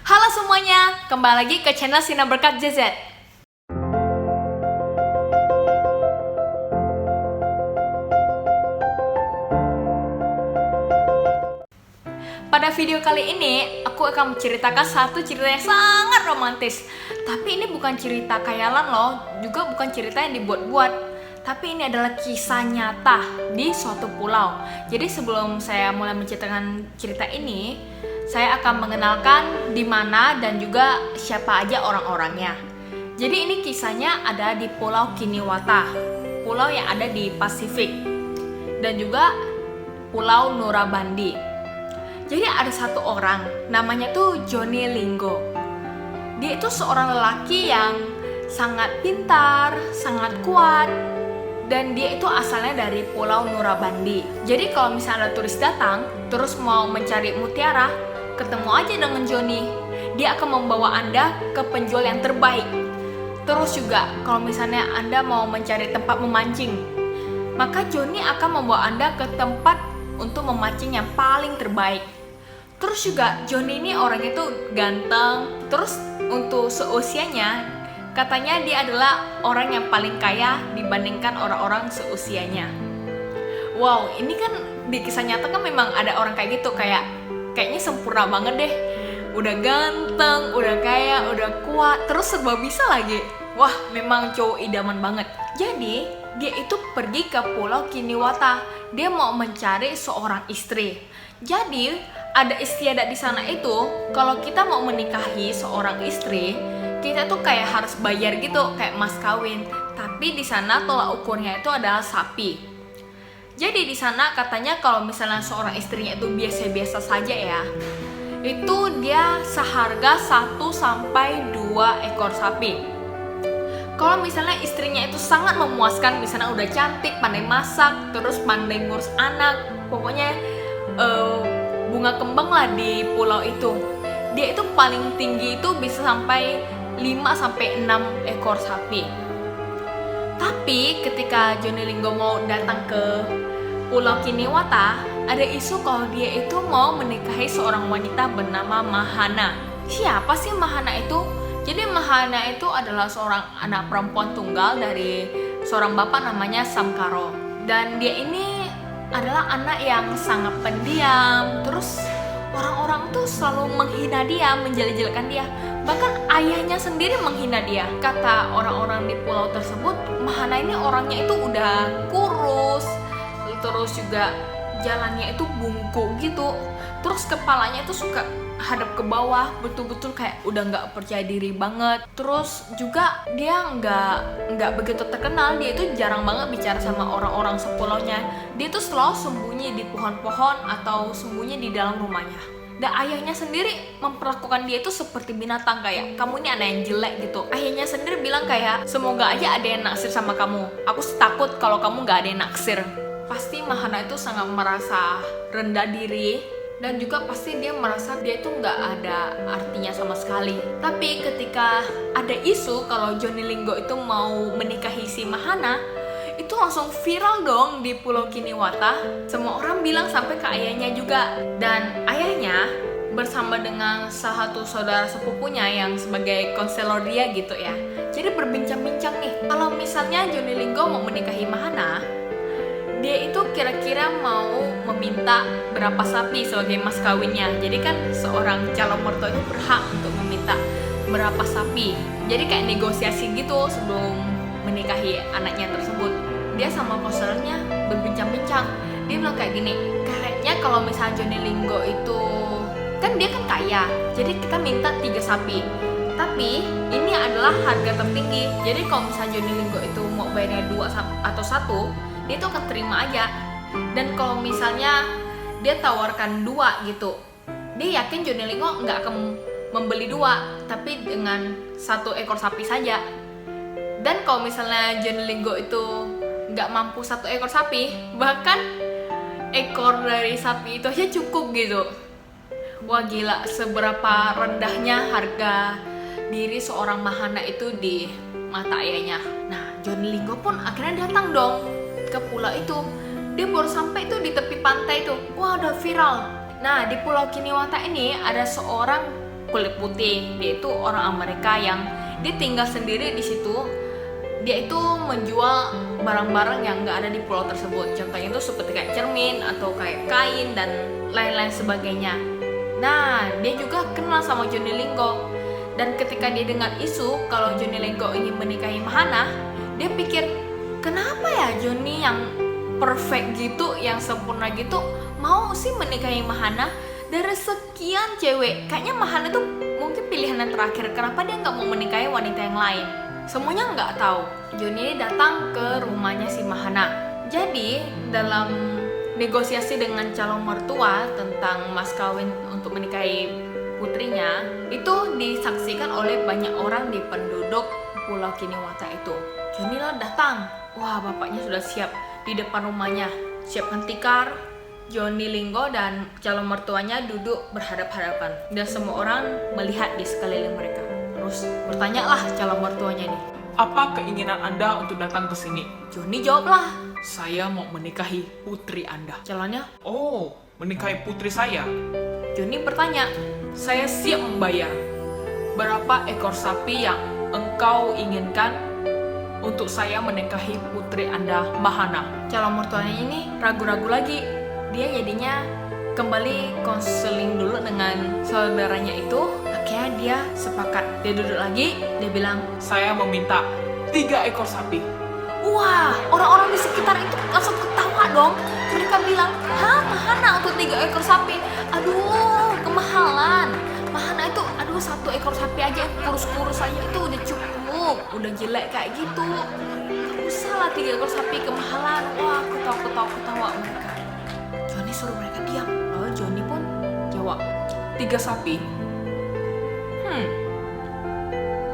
Halo semuanya, kembali lagi ke channel Sinar Berkat JZ. Pada video kali ini, aku akan menceritakan satu cerita yang sangat romantis. Tapi ini bukan cerita khayalan loh, juga bukan cerita yang dibuat-buat. Tapi ini adalah kisah nyata di suatu pulau. Jadi sebelum saya mulai menceritakan cerita ini, saya akan mengenalkan di mana dan juga siapa aja orang-orangnya. Jadi ini kisahnya ada di Pulau Kiniwata, pulau yang ada di Pasifik, dan juga Pulau Nurabandi. Jadi ada satu orang, namanya tuh Johnny Lingo. Dia itu seorang lelaki yang sangat pintar, sangat kuat, dan dia itu asalnya dari Pulau Nurabandi. Jadi kalau misalnya ada turis datang, terus mau mencari mutiara, ketemu aja dengan Johnny. Dia akan membawa Anda ke penjual yang terbaik. Terus juga kalau misalnya Anda mau mencari tempat memancing, maka Johnny akan membawa Anda ke tempat untuk memancing yang paling terbaik. Terus juga Johnny ini orangnya tuh ganteng. Terus untuk seusianya, katanya dia adalah orang yang paling kaya dibandingkan orang-orang seusianya. Wow, ini kan di kisah nyata kan memang ada orang kayak gitu, kayaknya sempurna banget deh. Udah ganteng, udah kaya, udah kuat, terus serba bisa lagi. Wah, memang cowok idaman banget. Jadi, dia itu pergi ke Pulau Kiniwata. Dia mau mencari seorang istri. Jadi, ada istiadat di sana itu, kalau kita mau menikahi seorang istri, kita tuh kayak harus bayar gitu, kayak mas kawin. Tapi di sana tolak ukurnya itu adalah sapi. Jadi di sana katanya kalau misalnya seorang istrinya itu biasa-biasa saja ya, itu dia seharga 1-2 ekor sapi. Kalau misalnya istrinya itu sangat memuaskan, misalnya udah cantik, pandai masak, terus pandai ngurus anak, pokoknya bunga kembang lah di pulau itu. Dia itu paling tinggi itu bisa sampai 5-6 ekor sapi. Tapi ketika Johnny Lingo mau datang ke Pulau Kiniwata, ada isu kalau dia itu mau menikahi seorang wanita bernama Mahana. Siapa sih Mahana itu? Jadi Mahana itu adalah seorang anak perempuan tunggal dari seorang bapak namanya Samkaro. Dan dia ini adalah anak yang sangat pendiam. Terus orang-orang tuh selalu menghina dia, menjelek-jelekan dia. Bahkan ayahnya sendiri menghina dia. Kata orang-orang di pulau tersebut, Mahana ini orangnya itu udah kurus, terus juga jalannya itu bungkuk gitu, terus kepalanya itu suka hadap ke bawah, betul-betul kayak udah nggak percaya diri banget. Terus juga dia nggak begitu terkenal, dia itu jarang banget bicara sama orang-orang sepulaunya. Dia tuh selalu sembunyi di pohon-pohon atau sembunyi di dalam rumahnya. Dan ayahnya sendiri memperlakukan dia itu seperti binatang, kayak kamu ini anak yang jelek gitu. Ayahnya sendiri bilang kayak semoga aja ada yang naksir sama kamu. Aku takut kalau kamu nggak ada yang naksir. Pasti Mahana itu sangat merasa rendah diri, dan juga pasti dia merasa dia itu nggak ada artinya sama sekali. Tapi ketika ada isu kalau Johnny Lingo itu mau menikahi si Mahana, itu langsung viral dong di Pulau Kiniwata. Semua orang bilang sampai ke ayahnya juga. Dan ayahnya bersama dengan salah satu saudara sepupunya yang sebagai konselor dia gitu ya. Jadi berbincang-bincang nih, kalau misalnya Johnny Lingo mau menikahi Mahana, dia itu kira-kira mau meminta berapa sapi sebagai mas kawinnya. Jadi kan seorang calon mertua itu berhak untuk meminta berapa sapi. Jadi kayak negosiasi gitu sebelum menikahi anaknya tersebut. Dia sama konselornya berbincang-bincang. Dia bilang kayak gini, kayaknya kalau misalnya Johnny Lingo itu, kan dia kan kaya, jadi kita minta 3 sapi. Tapi ini adalah harga tertinggi. Jadi kalau misalnya Johnny Lingo itu mau bayarnya 2 atau 1, dia tuh akan terima aja. Dan kalau misalnya dia tawarkan 2 gitu, dia yakin Johnny Lingo nggak akan membeli 2, tapi dengan 1 ekor sapi saja. Dan kalau misalnya Johnny Lingo itu nggak mampu 1 ekor sapi, bahkan ekor dari sapi itu aja cukup gitu. Wah gila, seberapa rendahnya harga diri seorang Mahana itu di mata ayahnya. Nah, Johnny Lingo pun akhirnya datang dong ke pulau itu. Dia baru sampai tuh di tepi pantai tuh. Wah, udah viral. Nah, di Pulau Kiniwata ini ada seorang kulit putih. Dia itu orang Amerika yang dia tinggal sendiri di situ. Dia itu menjual barang-barang yang nggak ada di pulau tersebut. Contohnya itu seperti kayak cermin atau kayak kain dan lain-lain sebagainya. Nah, dia juga kenal sama Johnny Lingo. Dan ketika dia dengar isu kalau Johnny Lingo ingin menikahi Mahana, dia pikir, kenapa ya Johnny yang perfect gitu, yang sempurna gitu, mau sih menikahi Mahana? Dari sekian cewek, kayaknya Mahana tuh mungkin pilihan yang terakhir. Kenapa dia nggak mau menikahi wanita yang lain? Semuanya nggak tahu. Johnny datang ke rumahnya si Mahana. Jadi dalam negosiasi dengan calon mertua tentang mas kawin untuk menikahi putrinya, itu disaksikan oleh banyak orang di penduduk Pulau Kiniwata itu. Johnny lah datang. Wah, bapaknya sudah siap di depan rumahnya, siapkan tikar. Johnny Lingo dan calon mertuanya duduk berhadap-hadapan dan semua orang melihat di sekeliling mereka. Terus bertanyalah calon mertuanya nih, apa keinginan Anda untuk datang ke sini? Johnny jawablah, Saya mau menikahi putri Anda. calonnya. Oh, menikahi putri saya? Johnny bertanya, Saya siap membayar. Berapa ekor sapi yang engkau inginkan untuk saya menikahi putri Anda, Mahana? calon mertuanya ini ragu-ragu lagi. Dia jadinya kembali konseling dulu dengan saudaranya itu. Akhirnya dia sepakat. Dia duduk lagi, dia bilang, Saya meminta 3 ekor sapi. wah, orang-orang di sekitar itu langsung ketawa dong. Mereka bilang, hah, Mahana untuk 3 ekor sapi? Aduh, kemahalan. Mahana itu, aduh, 1 ekor sapi aja kurus-kurus aja itu udah cukup. Udah jelek kayak gitu. Gak usah lah 3 ekor sapi, kemahalan. Wah, ketawa mereka. Johnny suruh mereka diam. Lalu Johnny pun jawab, 3 sapi?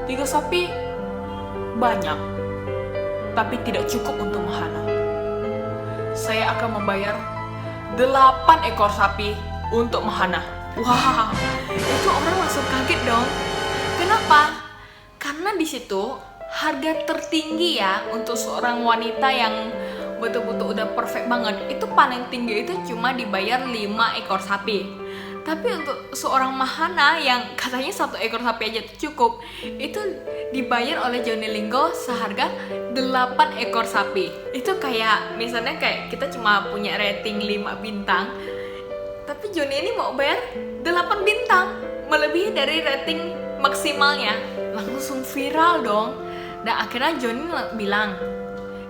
3 sapi banyak, tapi tidak cukup untuk Mahana. Saya akan membayar 8 ekor sapi untuk Mahana. wah, itu orang langsung kaget dong. Kenapa? Karena di situ harga tertinggi ya untuk seorang wanita yang betul-betul udah perfect banget. Itu paling tinggi itu cuma dibayar 5 ekor sapi. Tapi untuk seorang Mahana yang katanya 1 ekor sapi aja cukup, itu dibayar oleh Johnny Lingo seharga 8 ekor sapi. Itu kayak misalnya kayak kita cuma punya rating 5 bintang, tapi Johnny ini mau bayar 8 bintang, melebihi dari rating maksimalnya. Langsung viral dong. Dan akhirnya Johnny bilang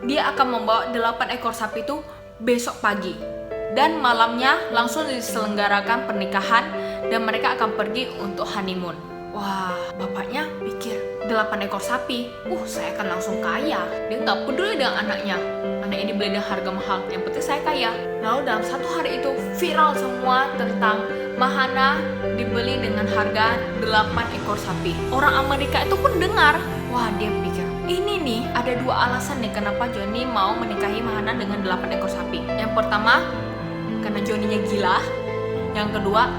dia akan membawa 8 ekor sapi itu besok pagi. Dan malamnya langsung diselenggarakan pernikahan dan mereka akan pergi untuk honeymoon. Wah, bapaknya pikir 8 ekor sapi, saya akan langsung kaya. Dia nggak peduli dengan anaknya. Anaknya dibeli dengan harga mahal, yang penting saya kaya. Lalu dalam 1 hari itu viral semua tentang Mahana dibeli dengan harga 8 ekor sapi. Orang Amerika itu pun dengar. Wah, dia pikir, ini nih ada 2 alasan nih kenapa Johnny mau menikahi Mahana dengan 8 ekor sapi. Yang pertama, karena Johnny-nya gila. Yang kedua,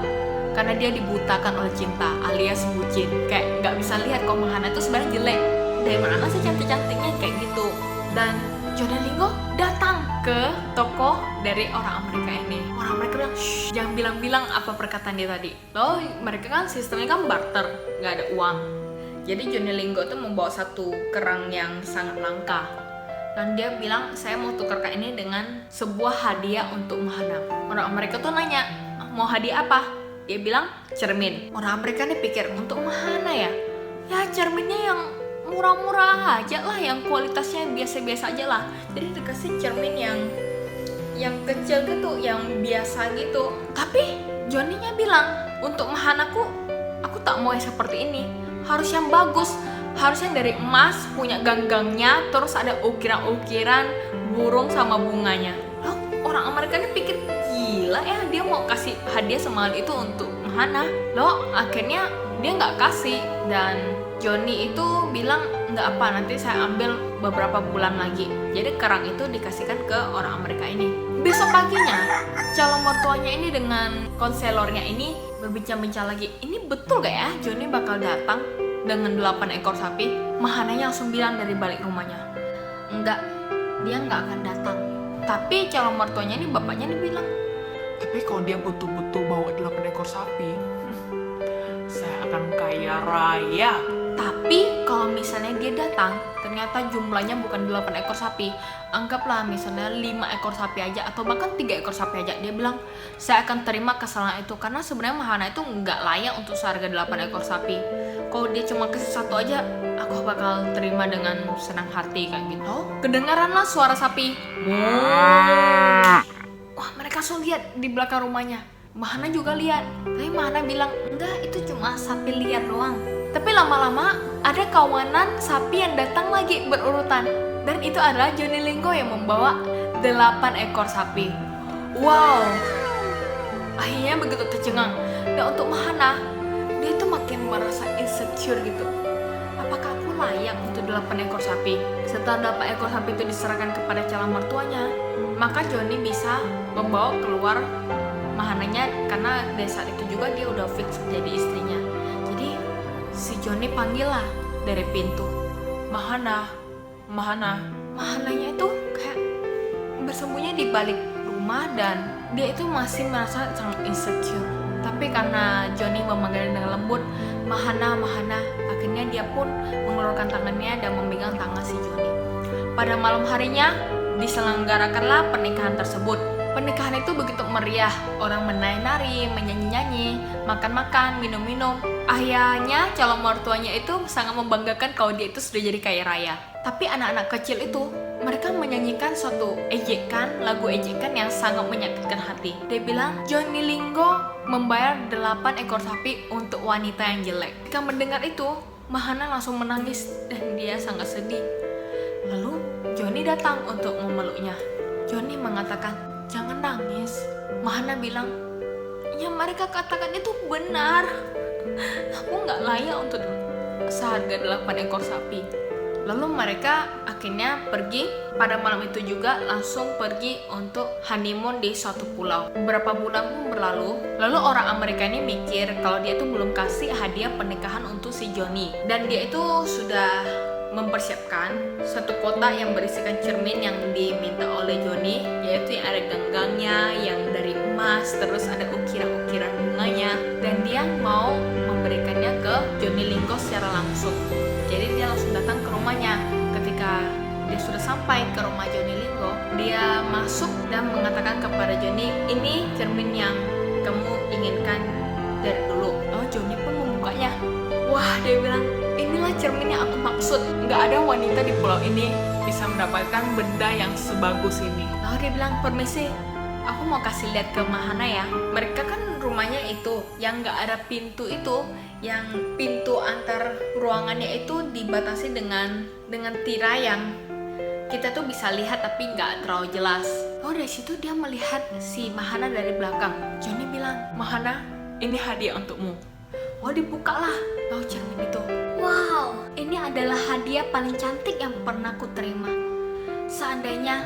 karena dia dibutakan oleh cinta alias bucin. Kayak nggak bisa lihat kalau Mahana itu sebenarnya jelek. Dari mana sih cantik-cantiknya kayak gitu. Dan Johnny Lingo datang ke toko dari orang Amerika ini. Orang Amerika bilang, shh, jangan bilang-bilang apa perkataan dia tadi. Loh, mereka kan sistemnya kan barter, nggak ada uang. Jadi Johnny Lingo tuh membawa 1 kerang yang sangat langka. Dan dia bilang, saya mau tukar kerang ini dengan sebuah hadiah untuk Mahana. Orang Amerika tuh nanya, mau hadiah apa? Dia bilang, cermin. Orang Amerika nih pikir, untuk Mahana ya? Ya cerminnya yang murah-murah aja lah, yang kualitasnya biasa-biasa aja lah. Jadi dikasih cermin yang kecil gitu, yang biasa gitu. Tapi Johnny-nya bilang, untuk Mahanaku, aku tak mau yang seperti ini. Harus yang bagus. Harus yang dari emas, punya gang-gangnya, terus ada ukiran-ukiran burung sama bunganya. Loh, orang Amerika ini pikir, gila ya, dia mau kasih hadiah semahal itu untuk Mahana. Loh, akhirnya dia nggak kasih. Dan Johnny itu bilang, nggak apa, nanti saya ambil beberapa bulan lagi. Jadi kerang itu dikasihkan ke orang Amerika ini. Besok paginya, calon mertuanya ini dengan konselornya ini berbincang-bincang lagi. Ini betul gak ya Johnny bakal datang dengan 8 ekor sapi? Mahananya langsung bilang dari balik rumahnya, enggak, dia nggak akan datang. Tapi calon mertuanya ini, bapaknya dibilang, Tapi kalau dia betul-betul bawa 8 ekor sapi, saya akan kaya raya. Tapi kalau misalnya dia datang, ternyata jumlahnya bukan 8 ekor sapi. Anggaplah misalnya 5 ekor sapi aja atau bahkan 3 ekor sapi aja. Dia bilang, saya akan terima kesalahan itu. Karena sebenarnya Mahana itu nggak layak untuk seharga 8 ekor sapi. Kalau dia cuma kasih 1 aja, aku bakal terima dengan senang hati kayak gitu. Kedengaranlah suara sapi. Wah, mereka langsung lihat di belakang rumahnya. Mahana juga lihat. Tapi Mahana bilang, enggak, itu cuma sapi liar doang. Tapi lama-lama ada kawanan sapi yang datang lagi berurutan. Dan itu adalah Johnny Lingo yang membawa 8 ekor sapi. Wow, akhirnya begitu tercengang. Dan untuk Mahana, dia tuh makin merasa insecure gitu. Apakah aku layak untuk 8 ekor sapi? Setelah 8 ekor sapi itu diserahkan kepada calon mertuanya, maka Johnny bisa membawa keluar Mahananya, karena dari saat itu juga dia udah fix jadi istrinya. Jadi si Johnny panggil lah dari pintu, Mahana. Mahananya itu kayak bersembunyi di balik rumah dan dia itu masih merasa sangat insecure. Tapi karena Johnny memanggilnya dengan lembut, Mahana, akhirnya dia pun mengeluarkan tangannya dan memegang tangan si Johnny. Pada malam harinya diselenggarakanlah pernikahan tersebut. Pernikahan itu begitu meriah, orang menari-nari, menyanyi-nyanyi, makan-makan, minum-minum. Akhirnya calon mertuanya itu sangat membanggakan kalau dia itu sudah jadi kaya raya. Tapi anak-anak kecil itu, mereka menyanyikan suatu ejekan, lagu ejekan yang sangat menyakitkan hati. Dia bilang, Johnny Lingo membayar 8 ekor sapi untuk wanita yang jelek. Ketika mendengar itu, Mahana langsung menangis dan dia sangat sedih. Lalu Johnny datang untuk memeluknya. Johnny mengatakan, jangan nangis. Mahana bilang, yang mereka katakan itu benar. Aku nggak layak untuk seharga 8 ekor sapi. Lalu mereka akhirnya pergi. Pada malam itu juga langsung pergi untuk honeymoon di suatu pulau. Beberapa bulan pun berlalu. Lalu orang Amerika ini mikir kalau dia itu belum kasih hadiah pernikahan untuk si Johnny. Dan dia itu sudah mempersiapkan satu kotak yang berisikan cermin yang diminta oleh Johnny, yaitu yang ada genggangnya yang dari emas, terus ada ukiran-ukiran bunganya, dan dia mau memberikannya ke Johnny Lingo secara langsung. Jadi dia langsung datang ke rumahnya. Ketika dia sudah sampai ke rumah Johnny Lingo, dia masuk dan mengatakan kepada Johnny, ini cermin yang kamu inginkan dari dulu. Oh, Johnny pun membukanya. Wah, dia bilang, inilah cermin yang aku maksud. Nggak ada wanita di pulau ini Bisa mendapatkan benda yang sebagus ini. Lalu dia bilang, permisi, aku mau kasih lihat ke Mahana ya. Mereka kan rumahnya itu, yang nggak ada pintu itu, yang pintu antar ruangannya itu dibatasi dengan tirai yang kita tuh bisa lihat tapi nggak terlalu jelas. Lalu dari situ dia melihat si Mahana dari belakang. Johnny bilang, Mahana, ini hadiah untukmu. oh dibukalah lalu cermin itu. Wow, ini adalah hadiah paling cantik yang pernah aku terima. Seandainya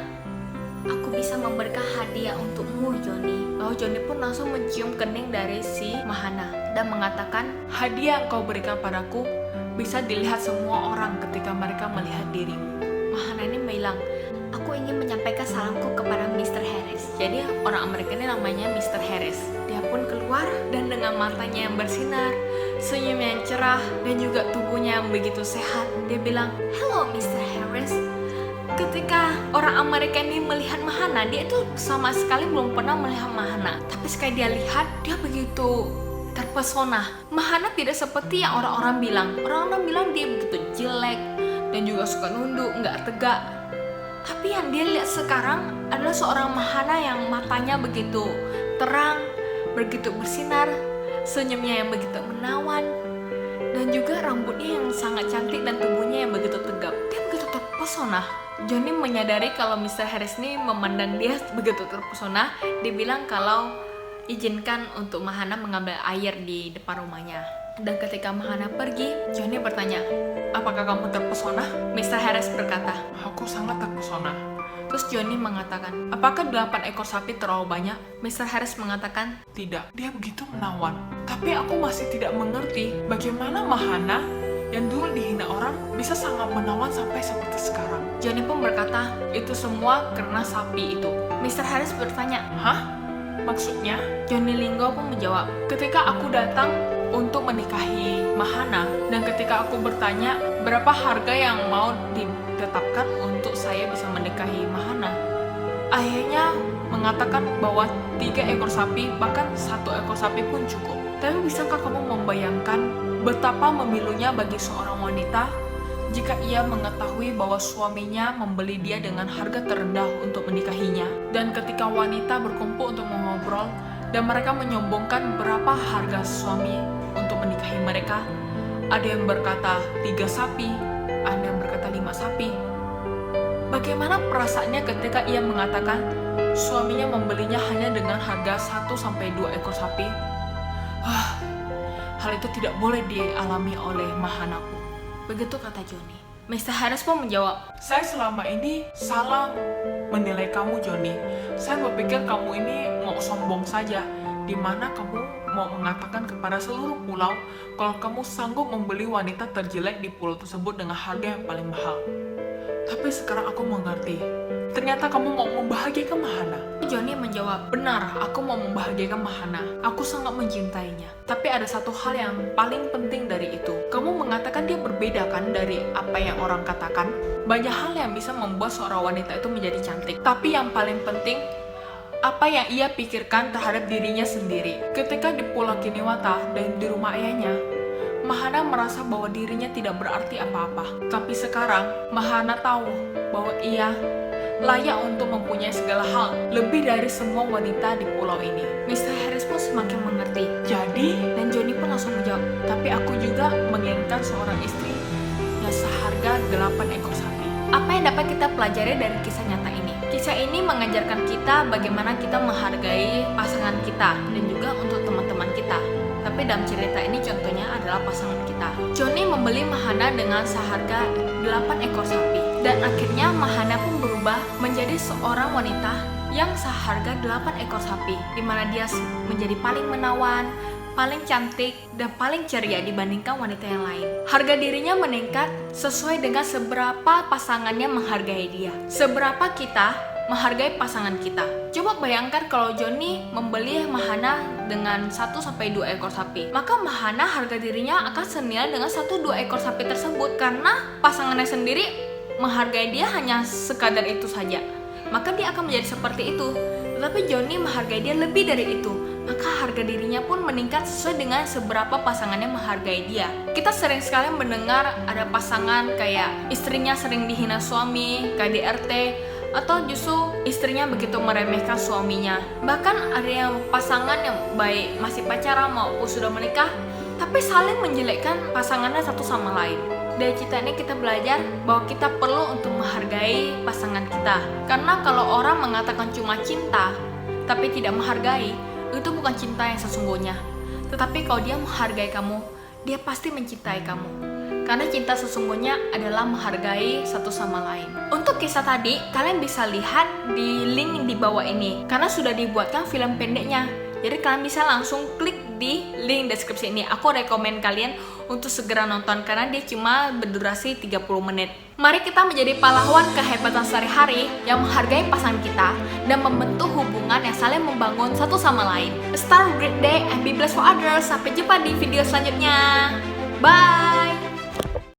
aku bisa memberikan hadiah untukmu, Johnny. Lalu Johnny pun langsung mencium kening dari si Mahana dan mengatakan, Hadiah yang kau berikan padaku bisa dilihat semua orang ketika mereka melihat dirimu. Mahana ini bilang, aku ingin menyampaikan salamku kepada Mr. Harris. Jadi orang Amerika ini namanya Mr. Harris. Dia pun keluar dan dengan matanya yang bersinar, senyum yang cerah, dan juga tubuhnya yang begitu sehat, dia bilang, hello Mr. Harris. Ketika orang Amerika ini melihat Mahana, dia itu sama sekali belum pernah melihat Mahana. Tapi sekali dia lihat, dia begitu terpesona. Mahana tidak seperti yang orang-orang bilang. Orang-orang bilang dia begitu jelek dan juga suka nunduk, nggak tegak. Tapi yang dia lihat sekarang adalah seorang Mahana yang matanya begitu terang, begitu bersinar, senyumnya yang begitu menawan, dan juga rambutnya yang sangat cantik dan tubuhnya yang begitu tegap. Dia begitu terpesona. Johnny menyadari kalau Mr. Harris ini memandang dia begitu terpesona. Dia bilang kalau izinkan untuk Mahana mengambil air di depan rumahnya. Dan ketika Mahana pergi, Johnny bertanya, apakah kamu terpesona? Mr. Harris berkata, Aku sangat terpesona. terus Johnny mengatakan, apakah 8 ekor sapi terlalu banyak? Mr. Harris mengatakan, Tidak, dia begitu menawan. Tapi aku masih tidak mengerti bagaimana Mahana yang dulu dihina orang bisa sangat menawan sampai seperti sekarang. Johnny pun berkata, itu semua karena sapi itu. Mr. Harris bertanya, Hah? Maksudnya? Johnny Lingo pun menjawab, ketika aku datang untuk menikahi Mahana. Dan ketika aku bertanya berapa harga yang mau ditetapkan untuk saya bisa menikahi Mahana, ayahnya mengatakan bahwa 3 ekor sapi, bahkan 1 ekor sapi pun cukup. Tapi bisakah kamu membayangkan betapa memilunya bagi seorang wanita jika ia mengetahui bahwa suaminya membeli dia dengan harga terendah untuk menikahinya? Dan ketika wanita berkumpul untuk mengobrol dan mereka menyombongkan berapa harga suami untuk menikahi mereka, ada yang berkata 3 sapi, ada yang berkata 5 sapi. Bagaimana perasaannya ketika ia mengatakan suaminya membelinya hanya dengan harga 1-2 ekor sapi? Hal itu tidak boleh dialami oleh Mahanaku. Begitu kata Johnny. Mr. Harris pun menjawab, Saya selama ini salah menilai kamu, Johnny. Saya berpikir kamu ini mau sombong saja, di mana kamu mau mengatakan kepada seluruh pulau kalau kamu sanggup membeli wanita terjelek di pulau tersebut dengan harga yang paling mahal. Tapi sekarang aku mengerti. Ternyata kamu mau membahagiakan Mahana. Johnny menjawab, benar, aku mau membahagiakan Mahana. Aku sangat mencintainya. Tapi ada satu hal yang paling penting dari itu. Kamu mengatakan dia berbeda kan dari apa yang orang katakan? Banyak hal yang bisa membuat seorang wanita itu menjadi cantik. Tapi yang paling penting, apa yang ia pikirkan terhadap dirinya sendiri. Ketika di Pulau Kiniwata dan di rumah ayahnya, Mahana merasa bahwa dirinya tidak berarti apa-apa. Tapi sekarang, Mahana tahu bahwa ia layak untuk mempunyai segala hal, lebih dari semua wanita di pulau ini. Mr. Harris pun semakin mengerti. Jadi, Dan Johnny pun langsung menjawab, tapi aku juga menginginkan seorang istri yang seharga 8 ekor sapi. apa yang dapat kita pelajari dari kisah nyata ini? Kisah ini mengajarkan kita bagaimana kita menghargai pasangan kita dan juga untuk teman-teman kita. Tapi dalam cerita ini contohnya adalah pasangan kita. Johnny membeli Mahana dengan seharga 8 ekor sapi. Dan akhirnya Mahana pun berubah menjadi seorang wanita yang seharga 8 ekor sapi. Dimana dia menjadi paling menawan, paling cantik, dan paling ceria dibandingkan wanita yang lain. Harga dirinya meningkat sesuai dengan seberapa pasangannya menghargai dia. Seberapa kita menghargai pasangan kita. Coba bayangkan kalau Johnny membeli Mahana dengan 1-2 ekor sapi. Maka Mahana harga dirinya akan senilai dengan 1-2 ekor sapi tersebut. Karena pasangannya sendiri menghargai dia hanya sekadar itu saja. Maka dia akan menjadi seperti itu. Tetapi Johnny menghargai dia lebih dari itu. Maka harga dirinya pun meningkat sesuai dengan seberapa pasangannya menghargai dia. Kita sering sekali mendengar ada pasangan kayak istrinya sering dihina suami, KDRT, atau justru istrinya begitu meremehkan suaminya. Bahkan ada yang pasangan yang baik masih pacaran maupun sudah menikah, tapi saling menjelekkan pasangannya satu sama lain. Dari cerita ini kita belajar bahwa kita perlu untuk menghargai pasangan kita. Karena kalau orang mengatakan cuma cinta, tapi tidak menghargai, itu bukan cinta yang sesungguhnya. Tetapi kalau dia menghargai kamu, dia pasti mencintai kamu. Karena cinta sesungguhnya adalah menghargai satu sama lain. Untuk kisah tadi, kalian bisa lihat di link di bawah ini. Karena sudah dibuatkan film pendeknya. Jadi kalian bisa langsung klik di link deskripsi ini. Aku rekomen kalian untuk segera nonton karena dia cuma berdurasi 30 menit. Mari kita menjadi pahlawan kehebatan sehari-hari yang menghargai pasangan kita dan membentuk hubungan yang saling membangun satu sama lain. Start a great day and be blessed for others. Sampai jumpa di video selanjutnya. Bye!